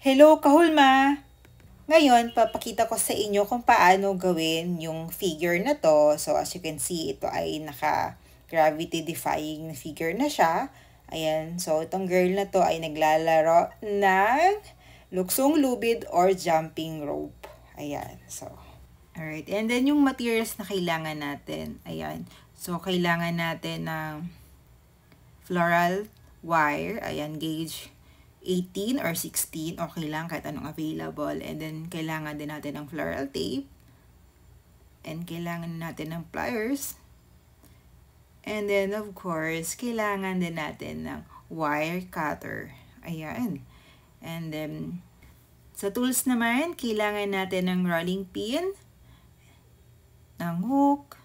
Hello, Kahulma! Ngayon, papakita ko sa inyo kung paano gawin yung figure na to. So, as you can see, ito ay naka-gravity defying figure na siya. Ayan, so itong girl na to ay naglalaro ng luksong lubid or jumping rope. Ayan, so. Alright, and then yung materials na kailangan natin. Ayan, so kailangan natin ng floral wire. Ayan, gauge 18 or 16, okay lang kahit anong available. And then, kailangan din natin ng floral tape. And kailangan natin ng pliers. And then, of course, kailangan din natin ng wire cutter. Ayan. And then, sa tools naman, kailangan natin ng rolling pin, ng hook,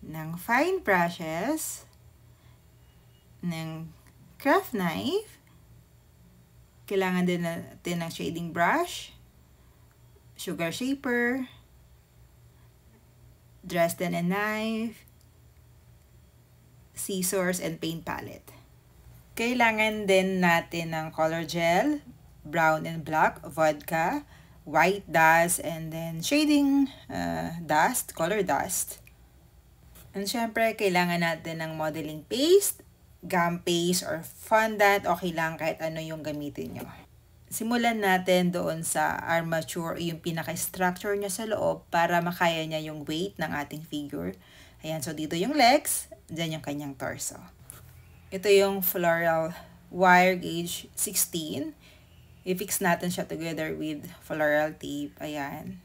ng fine brushes, ng craft knife, kailangan din natin ng shading brush, sugar shaper, Dresden and knife, scissors, and paint palette. Kailangan din natin ng color gel, brown and black, vodka, white dust, and then shading dust, color dust. And syempre, kailangan natin ng modeling paste, gum paste or fondant, okay lang kahit ano yung gamitin nyo. Simulan natin doon sa armature, yung pinaka-structure niya sa loob para makaya niya yung weight ng ating figure. Ayan, so dito yung legs, dyan yung kanyang torso. Ito yung floral wire gauge 16. I-fix natin siya together with floral tape. Ayan.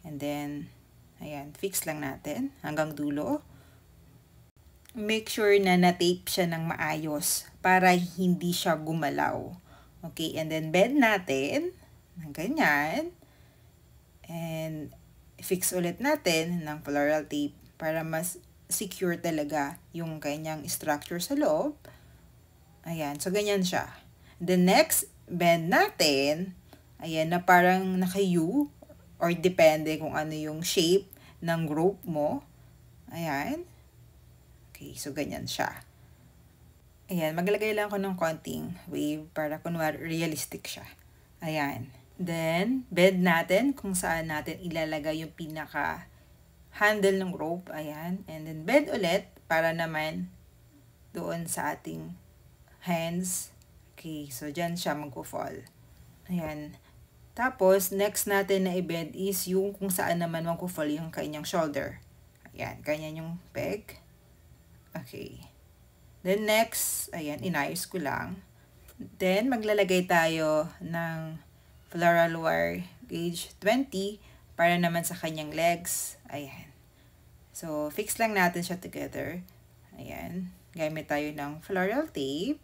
And then, ayan, fix lang natin hanggang dulo. Make sure na na-tape siya ng maayos para hindi siya gumalaw. Okay, and then bend natin ng ganyan. And fix ulit natin ng floral tape para mas secure talaga yung kanyang structure sa loob. Ayan, so ganyan siya. The next, bend natin. Ayan, na parang naka-U or depende kung ano yung shape ng rope mo. Ayan. Okay, so ganyan siya. Ayan, maglagay lang ako ng konting wave para kunwari realistic siya. Ayan. Then, bend natin kung saan natin ilalagay yung pinaka handle ng rope. Ayan. And then, bend ulit para naman doon sa ating hands. Okay, so dyan siya magpo-fall. Ayan. Tapos, next natin na i-bend is yung kung saan naman magpo-fall yung kanyang shoulder. Ayan, ganyan yung peg. Okay. Then next, ayan, inayos ko lang. Then, maglalagay tayo ng floral wire gauge 20 para naman sa kanyang legs. Ayan. So, fix lang natin siya together. Ayan. Gamit tayo ng floral tape.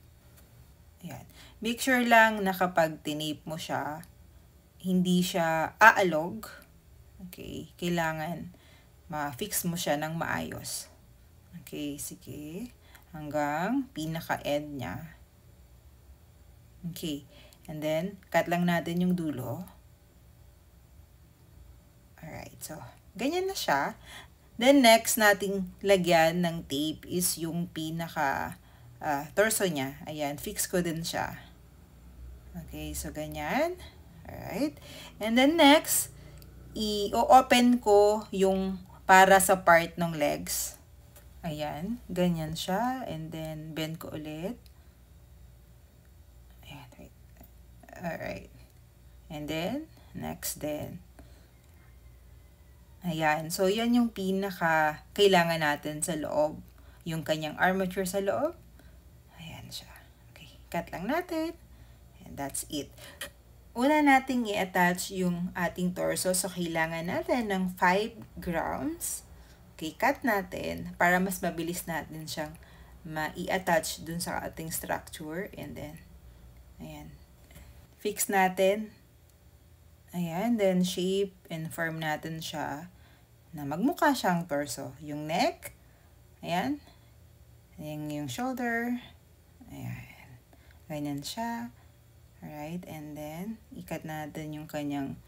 Ayan. Make sure lang na kapag tinape mo siya, hindi siya aalog. Okay. Kailangan ma-fix mo siya ng maayos. Okay, sige. Hanggang pinaka-end niya. Okay. And then, cut lang natin yung dulo. Alright, so, ganyan na siya. Then, next nating lagyan ng tape is yung pinaka-torso niya. Ayan, fix ko din siya. Okay, so ganyan. Alright. And then, next, i-open ko yung para sa part ng legs. Ayan, ganyan siya. And then, bend ko ulit. Ayan, right. Alright. And then, next din. Ayan, so yan yung pinaka kailangan natin sa loob. Yung kanyang armature sa loob. Ayan siya. Okay, cut lang natin. And that's it. Una nating i-attach yung ating torso. So, kailangan natin ng 5 grams. Okay, cut natin para mas mabilis natin siyang ma-i-attach dun sa ating structure. And then, ayan. Fix natin. Ayan, then shape and form natin siya na magmukha siyang torso. Yung neck, ayan. Ayan yung shoulder. Ayan. Ganyan siya. Alright, and then, ikat natin yung kanyang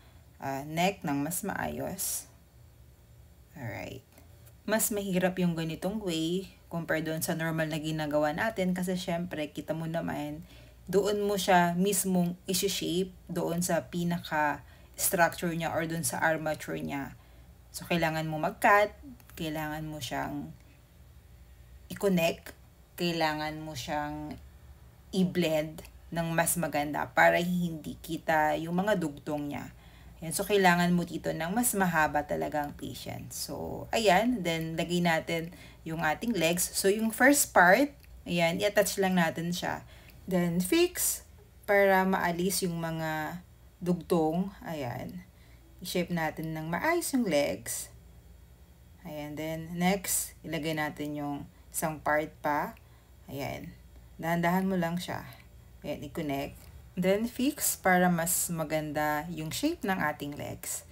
neck ng mas maayos. Alright. Mas mahirap yung ganitong way compare doon sa normal na ginagawa natin kasi syempre, kita mo naman, doon mo siya mismong isi-shape doon sa pinaka-structure niya or doon sa armature niya. So, kailangan mo mag-cut, kailangan mo siyang i-connect, kailangan mo siyang i-blend ng mas maganda para hindi kita yung mga dugtong niya. Ayan, so, kailangan mo dito ng mas mahaba talagang patience. So, ayan, then lagay natin yung ating legs. So, yung first part, ayan, i-attach lang natin siya. Then, fix para maalis yung mga dugtong. Ayan, i-shape natin ng maayos yung legs. Ayan, then next, ilagay natin yung isang part pa. Ayan, dahan-dahan mo lang siya. Ayan, i-connect. Then, fix para mas maganda yung shape ng ating legs.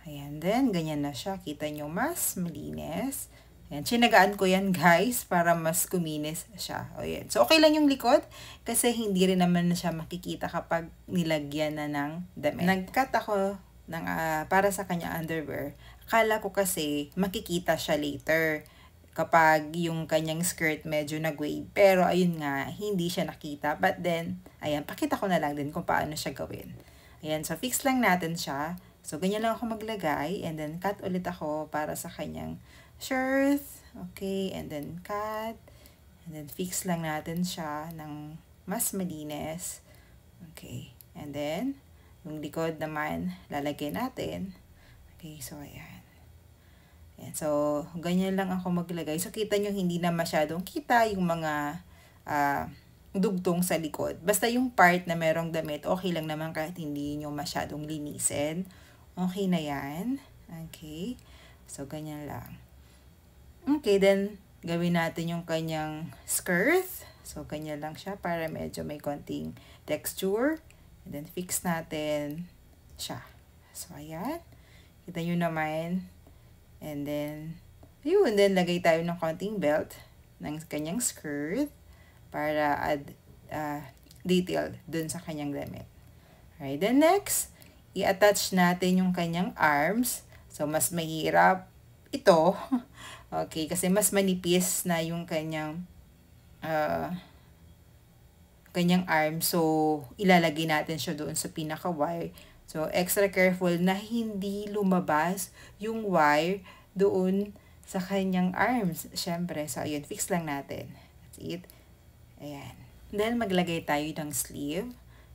Ayan, then, ganyan na siya. Kita nyo, mas malinis. Ayan, sinagaan ko yan, guys, para mas kuminis siya. Ayan. So, okay lang yung likod kasi hindi rin naman na siya makikita kapag nilagyan na ng damit. Nag-cut ako ng, para sa kanya underwear. Akala ko kasi makikita siya later kapag yung kanyang skirt medyo nag-wave. Pero ayun nga, hindi siya nakita. But then, ayan, pakita ko na lang din kung paano siya gawin. Ayan, so fix lang natin siya. So, ganyan lang ako maglagay. And then, cut ulit ako para sa kanyang shirt. Okay, and then cut. And then, fix lang natin siya ng mas malinis. Okay, and then, yung likod naman, lalagay natin. Okay, so, ayan. Ayan, so, ganyan lang ako maglagay. So, kita nyo, hindi na masyadong kita yung mga dugtong sa likod. Basta yung part na merong damit, okay lang naman kahit hindi nyo masyadong linisin. Okay na yan. Okay. So, ganyan lang. Okay, then, gawin natin yung kanyang skirt. So, ganyan lang siya para medyo may konting texture. And then, fix natin siya. So, ayan. Kita nyo naman. And then, yun. Then, lagay tayo ng konting belt ng kanyang skirt para add detail dun sa kanyang damit. Alright, then next, i-attach natin yung kanyang arms. So, mas mahirap ito. Okay, kasi mas manipis na yung kanyang arm. So, ilalagay natin siya doon sa pinaka-wire. So, extra careful na hindi lumabas yung wire doon sa kanyang arms. Siyempre, so, ayun, fix lang natin. That's it. Ayan. Then, maglagay tayo ng sleeve.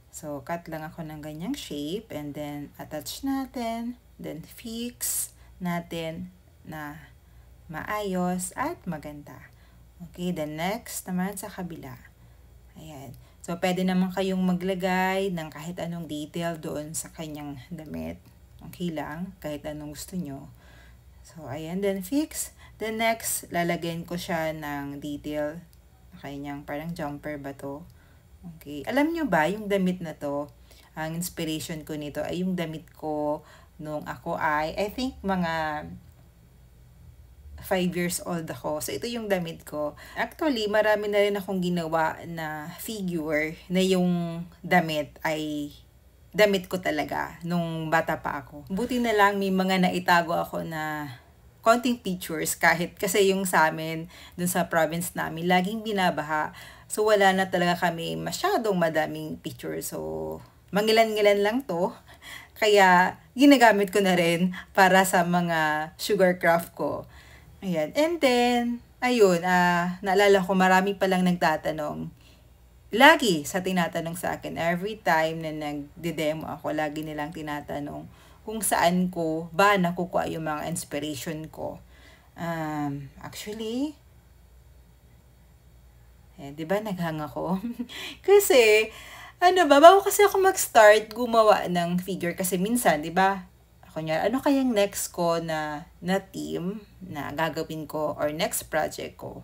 So, cut lang ako ng ganyang shape. And then, attach natin. Then, fix natin na maayos at maganda. Okay, then next naman sa kabila. Ayan. So, pwede naman kayong maglagay ng kahit anong detail doon sa kanyang damit. Okay lang, kahit anong gusto nyo. So, ayan, then fix. Then next, lalagyan ko siya ng detail. Kanyang parang jumper ba to? Okay. Alam nyo ba, yung damit na to, ang inspiration ko nito ay yung damit ko nung ako ay, I think mga 5 years old ako. So, ito yung damit ko. Actually, marami na rin akong ginawa na figure na yung damit ay damit ko talaga nung bata pa ako. Buti na lang may mga naitago ako na konting pictures kahit kasi yung sa amin, dun sa province namin, laging binabaha. So, wala na talaga kami masyadong madaming pictures. So, mangilan-ngilan lang to. Kaya, ginagamit ko na rin para sa mga sugar craft ko. Ayan. And then, ayun, naalala ko marami palang nagtatanong. Lagi sa tinatanong sa akin, every time na nagde-demo ako, lagi nilang tinatanong kung saan ko ba nakukuha yung mga inspiration ko. Actually, di ba naghang ako? Kasi, bago kasi ako mag-start gumawa ng figure kasi minsan, di ba, kunyari, ano kayang next ko na team na gagawin ko or next project ko.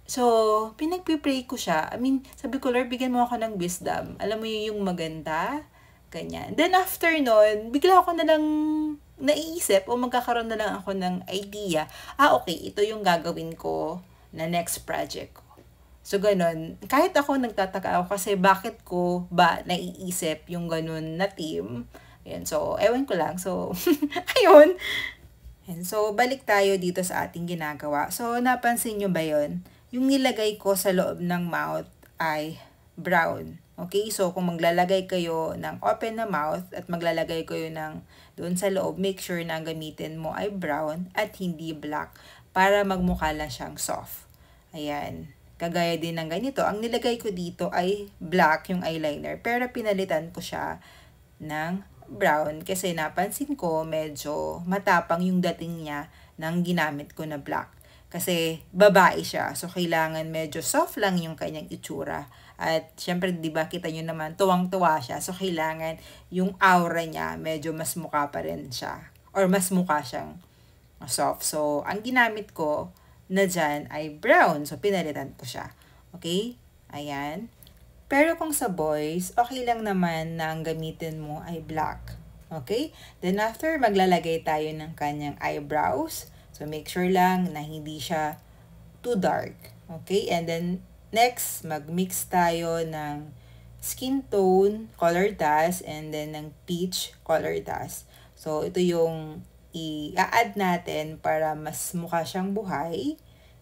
So, pinagpipray ko siya. I mean, sabi ko, Lord, bigyan mo ako ng wisdom. Alam mo yung maganda, ganyan. Then after nun, bigla ako na lang naiisip o magkakaroon na lang ako ng idea. Okay, ito yung gagawin ko na next project ko. So, ganun. Kahit ako nagtataka ako kasi bakit ko ba naiisip yung ganun na team. Ayan, so, ewan ko lang. So, ayun. And so, balik tayo dito sa ating ginagawa. So, napansin nyo ba yun? Yung nilagay ko sa loob ng mouth ay brown. Okay, so kung maglalagay kayo ng open na mouth at maglalagay kayo ng doon sa loob, make sure na gamitin mo ay brown at hindi black para magmukha lang siyang soft. Ayan, kagaya din ng ganito. Ang nilagay ko dito ay black yung eyeliner, pero pinalitan ko siya ng brown kasi napansin ko medyo matapang yung dating niya ng ginamit ko na black. Kasi babae siya, so kailangan medyo soft lang yung kanyang itsura. At syempre, di ba, kita nyo naman, tuwang-tuwa siya. So, kailangan yung aura niya, medyo mas mukha pa rin siya. Or mas mukha siyang soft. So, ang ginamit ko na dyan ay brown. So, pinalitan ko siya. Okay? Ayan. Pero kung sa boys, okay lang naman na ang gamitin mo ay black. Okay? Then, after, maglalagay tayo ng kanyang eyebrows. So, make sure lang na hindi siya too dark. Okay? And then, next, mag-mix tayo ng skin tone, color dust, and then ng peach color dust. So, ito yung i-add natin para mas mukha siyang buhay,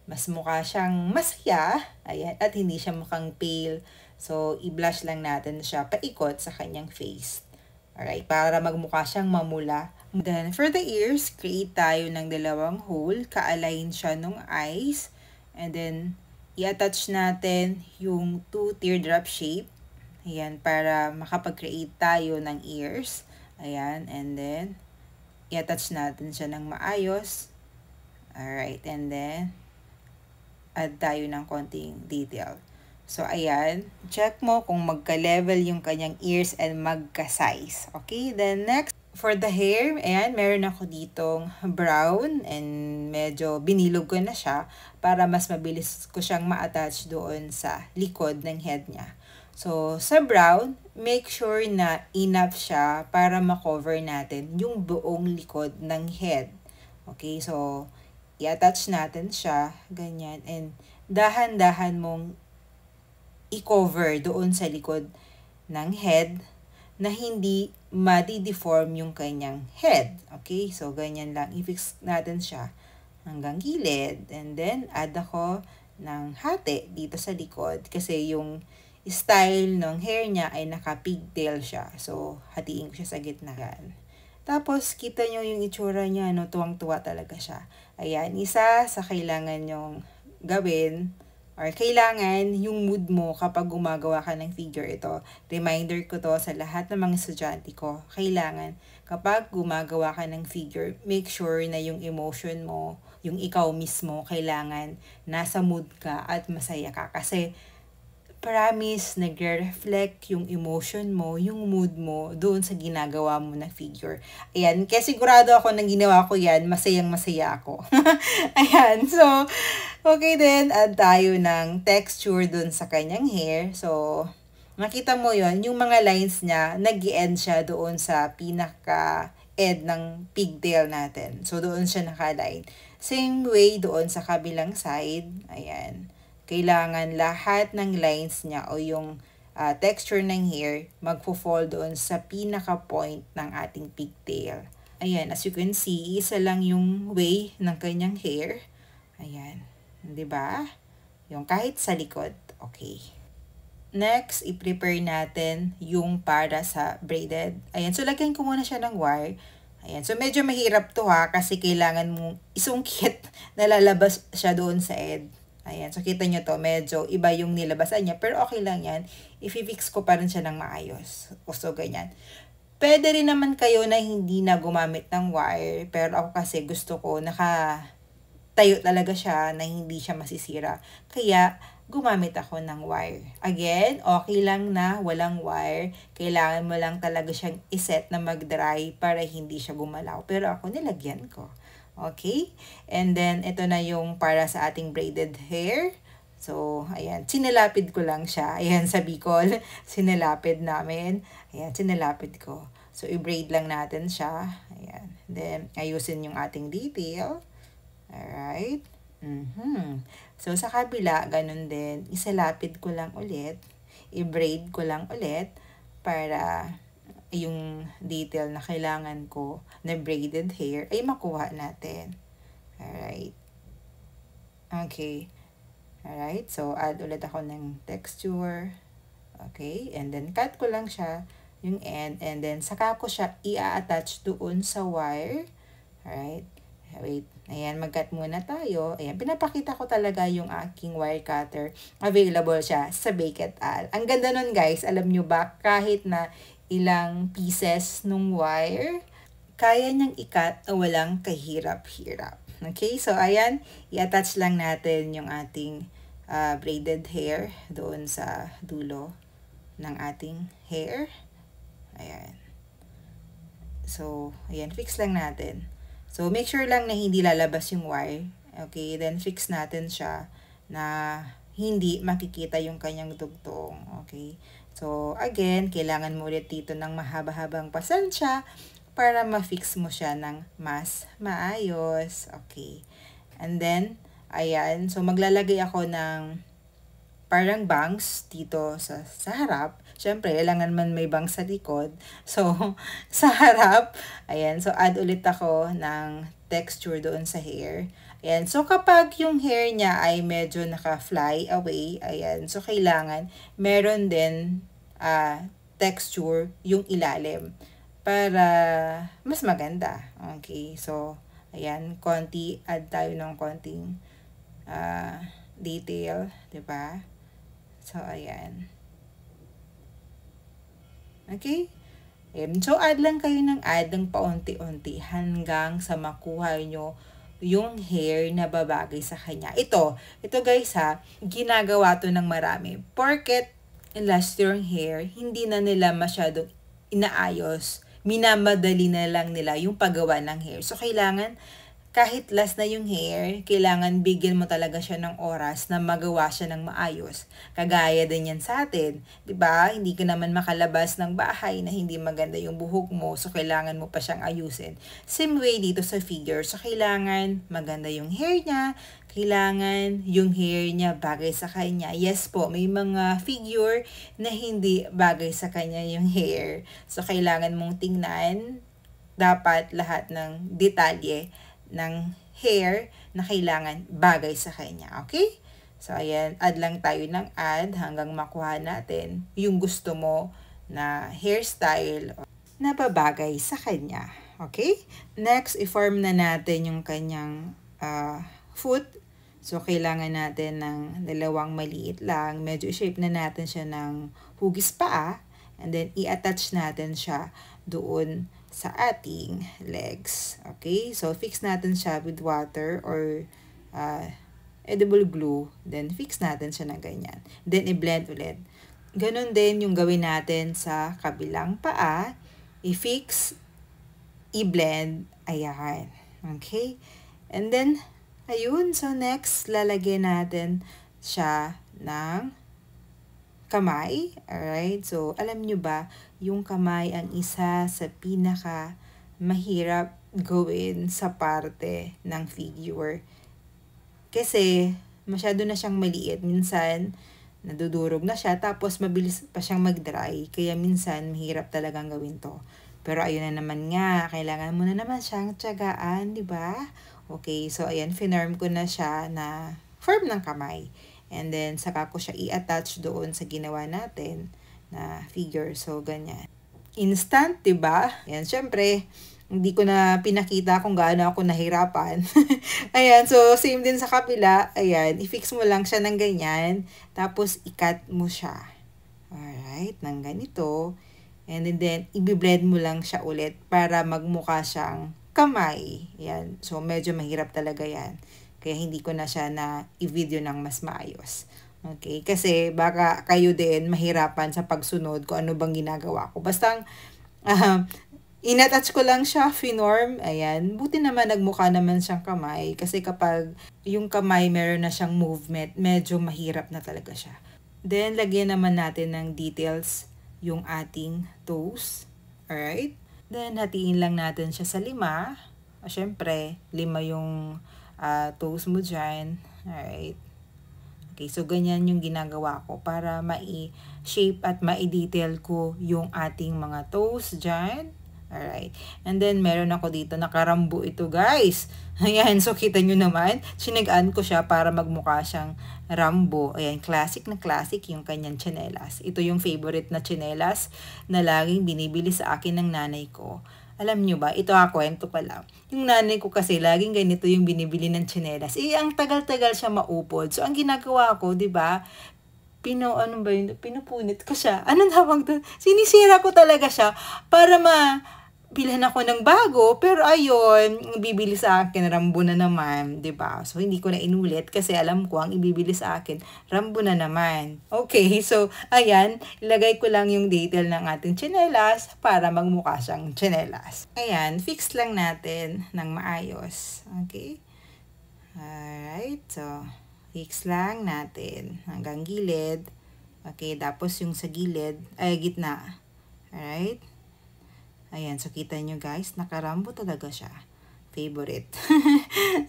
mas mukha siyang masaya, ayan, at hindi siya mukhang pale. So, i-blush lang natin siya paikot sa kanyang face. Alright, para magmukha siyang mamula. Then, for the ears, create tayo ng dalawang hole, ka-align siya nung eyes, and then, i-attach natin yung 2 teardrop shape. Ayan, para makapag-create tayo ng ears. Ayan, and then, i-attach natin siya ng maayos. Alright, and then, add tayo ng konting detail. So, ayan, check mo kung magka-level yung kanyang ears and magka-size. Okay, then next, for the hair, ayan, meron ako ditong brown and medyo binilog ko na siya para mas mabilis ko siyang ma-attach doon sa likod ng head niya. So, sa brown, make sure na enough siya para ma-cover natin yung buong likod ng head. Okay, so, i-attach natin siya, ganyan, and dahan-dahan mong i-cover doon sa likod ng head na hindi madi-deform yung kanyang head. Okay? So, ganyan lang. I-fix natin siya hanggang gilid. And then, add ako ng hati dito sa likod. Kasi yung style ng hair niya ay naka-pigtail siya. So, hatiin ko siya sa gitna. Tapos, kita nyo yung itsura niya. No? Tuwang-tuwa talaga siya. Ayan. Isa sa kailangan nyong gawin or kailangan yung mood mo kapag gumagawa ka ng figure ito. Reminder ko to sa lahat ng mga estudyante ko. Kailangan kapag gumagawa ka ng figure, make sure na yung emotion mo, yung ikaw mismo, kailangan nasa mood ka at masaya ka. Kasi promise, nagre-reflect yung emotion mo, yung mood mo, doon sa ginagawa mo na figure. Ayan, kaya sigurado ako na ginawa ko yan, masayang-masaya ako. Ayan, so, okay din, add tayo ng texture doon sa kanyang hair. So, makita mo yon yung mga lines niya, nag-i-end siya doon sa pinaka-end ng pigtail natin. So, doon siya naka-line. Same way doon sa kabilang side. Ayan. Kailangan lahat ng lines niya o yung texture ng hair magfo-fall doon sa pinaka-point ng ating pigtail. Ayan, as you can see, isa lang yung way ng kanyang hair. Ayan, 'di ba? Yung kahit sa likod. Okay. Next, i-prepare natin yung para sa braided. Ayan, so lagyan ko muna siya ng wire. Ayan, so medyo mahirap to ha kasi kailangan mong isungkit na lalabas siya doon sa edge. Ayan, so kita nyo to, medyo iba yung nilabasan niya. Pero okay lang yan. I-fix ko pa rin siya ng maayos. So, ganyan. Pwede rin naman kayo na hindi na gumamit ng wire. Pero ako kasi gusto ko nakatayo talaga siya na hindi siya masisira. Kaya, gumamit ako ng wire. Again, okay lang na walang wire. Kailangan mo lang talaga siyang iset na mag-dry para hindi siya gumalaw. Pero ako nilagyan ko. Okay? And then, ito na yung para sa ating braided hair. So, ayan. Sinilapid ko lang siya. Ayan, sa Bicol. Sinilapid namin. Ayan, sinilapid ko. So, i-braid lang natin siya. Ayan. Then, ayusin yung ating detail. Alright. So, sa kabila, ganun din. Isalapid ko lang ulit. I-braid ko lang ulit para yung detail na kailangan ko na braided hair ay makuha natin. Alright. Okay. Alright. So, add ulit ako ng texture. Okay? And then, cut ko lang siya yung end. And then, saka ko siya i-attach doon sa wire. Alright? Wait. Ayan, mag-cut muna tayo. Ayan, pinapakita ko talaga yung aking wire cutter. Available siya sa Bake et al. Ang ganda nun, guys. Alam nyo ba, kahit na ilang pieces nung wire, kaya niyang i-cut na walang kahirap-hirap. Okay? So, ayan, i-attach lang natin yung ating braided hair doon sa dulo ng ating hair. Ayan. So, ayan, fix lang natin. So, make sure lang na hindi lalabas yung wire. Okay, then fix natin siya na hindi makikita yung kanyang dugtong. Okay, so again, kailangan mo ulit dito ng mahaba-habang pasensya para ma-fix mo siya ng mas maayos. Okay, and then, ayan, so maglalagay ako ng parang bangs dito sa harap. Siyempre, kailangan man may bangs sa likod. So, sa harap, ayan. So, add ulit ako ng texture doon sa hair. Ayan. So, kapag yung hair niya ay medyo naka-fly away, ayan. So, kailangan meron din texture yung ilalim para mas maganda. Okay. So, ayan. Add tayo ng konting detail. Diba? So, ayan. Okay? So, add lang kayo ng paunti-unti hanggang sa makuha nyo yung hair na babagay sa kanya. Ito guys ha, ginagawa to ng marami. Porket last yung hair, hindi na nila masyadong inaayos. Minamadali na lang nila yung paggawa ng hair. So, kailangan kahit last na yung hair, kailangan bigyan mo talaga siya ng oras na magawa siya ng maayos. Kagaya din yan sa atin. 'Di ba? Hindi ka naman makalabas ng bahay na hindi maganda yung buhok mo. So, kailangan mo pa siyang ayusin. Same way dito sa figure. So, kailangan maganda yung hair niya. Kailangan yung hair niya bagay sa kanya. Yes po, may mga figure na hindi bagay sa kanya yung hair. So, kailangan mong tingnan dapat lahat ng detalye ng hair na kailangan bagay sa kanya. Okay? So, ayan. Add lang tayo ng add hanggang makuha natin yung gusto mo na hairstyle na babagay sa kanya. Okay? Next, i-form na natin yung kanyang foot. So, kailangan natin ng dalawang maliit lang. Medyo i-shape na natin siya ng hugis paa. And then, i-attach natin siya doon sa ating legs. Okay? So, fix natin siya with water or edible glue. Then, fix natin siya ng ganyan. Then, i-blend ulit. Ganon din yung gawin natin sa kabilang paa. I-fix, i-blend. Ayan. Okay? And then, ayun. So, next, lalagyan natin siya ng kamay. Alright? So, alam nyo ba, yung kamay ang isa sa pinaka mahirap gawin sa parte ng figure. Kasi, masyado na siyang maliit. Minsan, nadudurog na siya. Tapos, mabilis pa siyang mag-dry. Kaya minsan, mahirap talagang gawin to. Pero, ayun na naman nga. Kailangan mo na naman siyang tiyagaan, di ba? Okay, so, ayan. Finarm ko na siya na form ng kamay. And then, saka ko siya i-attach doon sa ginawa natin na figure. So, ganyan. Instant, diba? Ayan, syempre, hindi ko na pinakita kung gaano ako nahirapan. Ayan, so, same din sa kapila. Ayan, i-fix mo lang siya ng ganyan. Tapos, i-cut mo siya. Alright, ng ganito. And then, i-blend mo lang siya ulit para magmukha siyang kamay. Ayan, so, medyo mahirap talaga yan. Kaya hindi ko na siya na i-video ng mas maayos. Okay? Kasi baka kayo din mahirapan sa pagsunod kung ano bang ginagawa ko. Basta inattach ko lang siya, finorm. Ayan. Buti naman nagmukha naman siyang kamay. Kasi kapag yung kamay meron na siyang movement, medyo mahirap na talaga siya. Then, lagyan naman natin ng details yung ating toes. Alright? Then, hatiin lang natin siya sa 5. Siyempre, 5 yung toes mo dyan. Alright. Okay, so ganyan yung ginagawa ko para mai-shape at mai-detail ko yung ating mga toes dyan. Alright. And then, meron ako dito, nakarambo ito, guys. Ayan, so kita nyo naman, sinagaan ko siya para magmukha siyang Rambo. Ayan, classic na classic yung kanyang tsinelas. Ito yung favorite na tsinelas na laging binibili sa akin ng nanay ko. Alam nyo ba, ito kwento pa lang. Yung nanay ko kasi, laging ganito yung binibili ng tsinelas. Ang tagal-tagal siya maupod. So, ang ginagawa ko, di ba, pinupunit ko siya. Anong tawag doon? Sinisira ko talaga siya para bilhan ako ng bago, pero ayun, bibili sa akin, Rambo na naman, 'di ba? So, hindi ko na inulit kasi alam ko, ang ibibili sa akin, Rambo na naman. Okay, so, ayan, ilagay ko lang yung detail ng ating tsinelas para magmukha siyang tsinelas. Ayan, fix lang natin ng maayos. Okay? Alright, so, fix lang natin hanggang gilid. Okay, tapos yung sa gilid, gitna. Alright? Ayan, so kita nyo guys, nakarambo talaga siya. Favorite.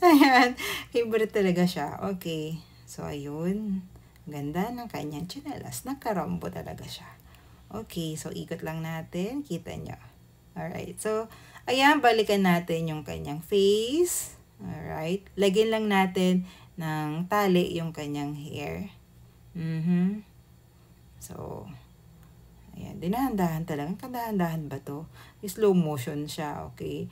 Ayan, favorite talaga siya. Okay, so ayun. Ganda ng kanyang tsinelas. Nakarambo talaga siya. Okay, so ikot lang natin. Kita nyo. Alright, so ayan, balikan natin yung kanyang face. Alright, lagyan lang natin ng tali yung kanyang hair. So, ayan, dinahan-dahan talaga. Kadahan-dahan ba to? Slow motion siya, okay?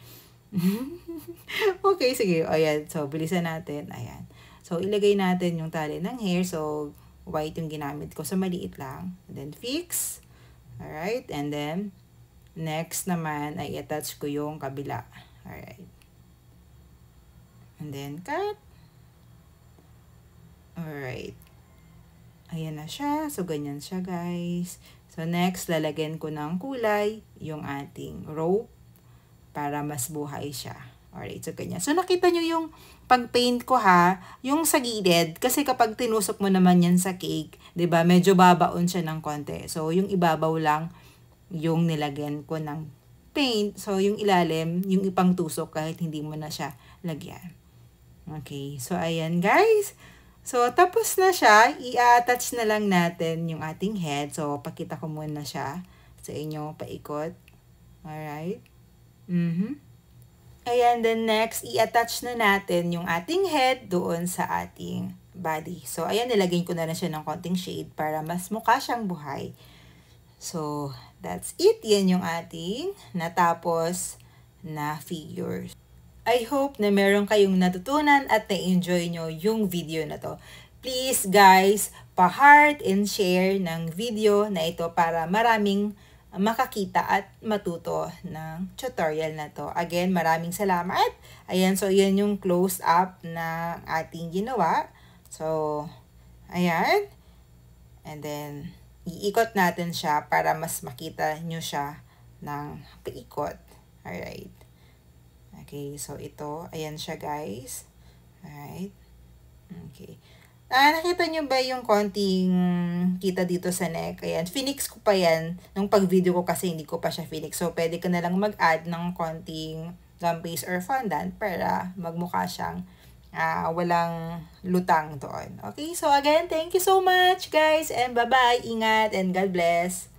Okay, sige. Ayan, so bilisan natin. Ayan. So, ilagay natin yung tali ng hair. So, white yung ginamit ko. So, maliit lang. And then, fix. Alright, and then, next naman ay attach ko yung kabila. Alright. And then, cut. Alright. Ayan na siya. So, ganyan siya, guys. So, next, lalagyan ko ng kulay yung ating rope para mas buhay siya. Alright, so ganyan. So, nakita nyo yung pag-paint ko ha, yung sa gilid, kasi kapag tinusok mo naman yan sa cake, 'di ba medyo babaon siya ng konti. So, yung ibabaw lang yung nilagyan ko ng paint. So, yung ilalim, yung ipang tusok kahit hindi mo na siya lagyan. Okay, so ayan guys. So, tapos na siya, i-attach na lang natin yung ating head. So, pakita ko muna siya sa inyo, paikot. Alright. Ayan, then next, i-attach na natin yung ating head doon sa ating body. So, ayan, nilagay ko na rin siya ng konting shade para mas mukha siyang buhay. So, that's it. Yan yung ating natapos na figures. I hope na meron kayong natutunan at na-enjoy nyo yung video na to. Please guys, pa-heart and share ng video na ito para maraming makakita at matuto ng tutorial na to. Again, maraming salamat. Ayan, so yan yung close-up na ating ginawa. So, ayan. And then, iikot natin siya para mas makita nyo siya ng paikot. Alright. Okay, so ito, ayan siya guys. Alright. Okay. Nakita nyo ba yung konting kita dito sa neck? Ayan, finix ko pa yan. Nung pag-video ko kasi hindi ko pa siya finix. So, pwede ka na lang mag-add ng konting gum paste or fondant para magmukha siyang walang lutang doon. Okay, so again, thank you so much guys and bye-bye. Ingat and God bless.